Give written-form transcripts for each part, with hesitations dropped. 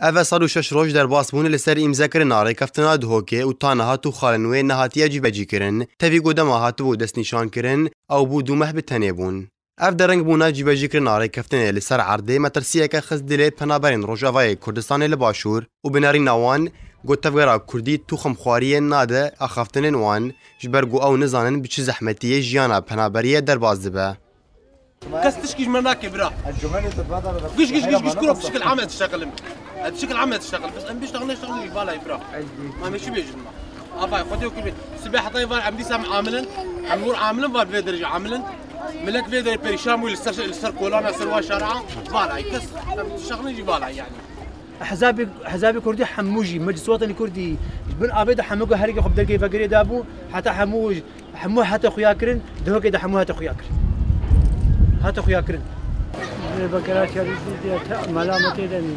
Ev 106 roj derbas bûne li ser îmzekirina rêkeftina Duhokê û taniha û xalên wê nehatiye cîvecîkirin, tevî godema hatibû destnîşankirin ew bû du meh bi tenê bûn. Ev dereng bûna cîvecîkirina rêkeftinê li ser Erdê metirsiyeke xist dilê penaberên Rojavayê Kurdistanê li başûr û binêrîna wan got tevgera Kurdî tû xemxwariyê nade axaftinên wan ji ber ku ew nizanin bi çi zehmetiyê jiyana penaberiyê derbas dibe. كاس تشكي مناكي برا قش قش قش قش كله بشكل عام تشتغل بشكل عام تشتغل بس ام بيشتغل يشتغل بالله برا ما ماشي بيجنا افا خديو كل سباحه طيب عم دي سام عاملا عمور عاملا فال في درجه عاملا ملك في درجه بريشام ولا السر كولانا سر شارعه بالله يكس تشتغل يجي بالله يعني حزابي كردي حموجي مجلس وطني كردي بن ابيد حموجه هرقه خب درجه فقري دابو حتى حمو حتى خوياكرن ده كده حمو حتى خوياكرن هاتو خوياكرن بقرات يريد ملامتي دني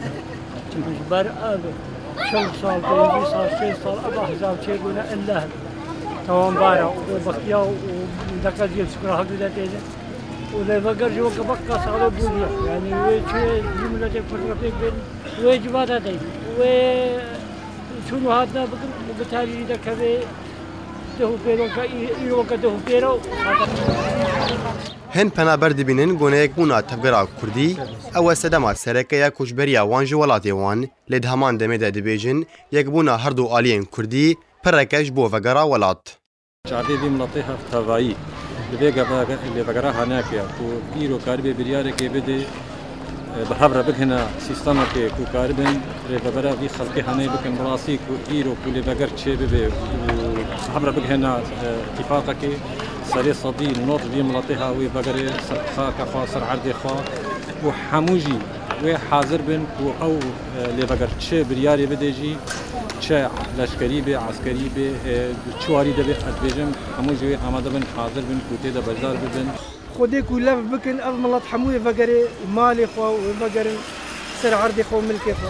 بر اب شو صار 2 صار 3 صار ابا حزاب شيقونا الا توان بارا وبختيا ودكال ديال سكر حق داتيزه ولا بقر جو بقى صار بوديا يعني ويش جمله فرقتك بين واجبات هذه و شنو هذا بتالي ده كذا ده بيرو كايرو كده بيرو هن penaber dibînin goneyek bûna tevgera Kurdî, ew e sedema serekeya koçberiya wan ji welatê wan, lê di heman demê de dibêjin yekbûna her du aliyên Kurdî pireke ji bo vegera welat. Çavê vê miletê hevtevayî li vegera hanekiya ku îro karibê biryarekê bide bi hev re bihîne sîstemekê ku karibin rêvebera vî xelkê henê bikin bi rastî ku îro ku lê veger çê bibe û hev re bihîne îtîfaqekê سري صدي نوط في ملاتها وي بقري سرخا كفا سر عردي خا وحموجي وي حاضر بن او لي بقر تشي برياري بديجي تشي لشكري بي عسكري بي تشواري دبي ادبيجم حموجي اماده بن حاضر بن كوتي ده بجدار بن خدي كلف بكن اف ملات حموي بقري مالي خو وبقري سر عردي خو ملكي خو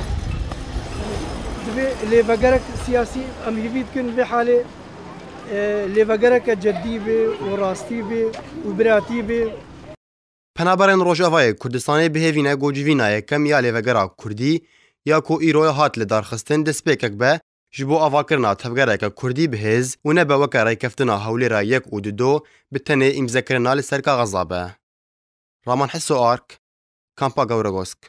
لي بقرك سياسي ام يفيد كن في حاله لێڤەگەرەکە جەددی بێ و ڕاستی بێ و براتی بێ. Penaberên Rojavayê Kurdistanê bihêvîne gocivîna yekem ya lêvegera Kurdî ya ku îro hat li darxistin destpêkek be ji bo avakirina tevgereke Kurdî bihêz û nebe weke rêkeftina hewlêra yek û du bi tenê îmzekirina li ser kaxeza be. Raman Hisso Ark, Kampa Gawregosk.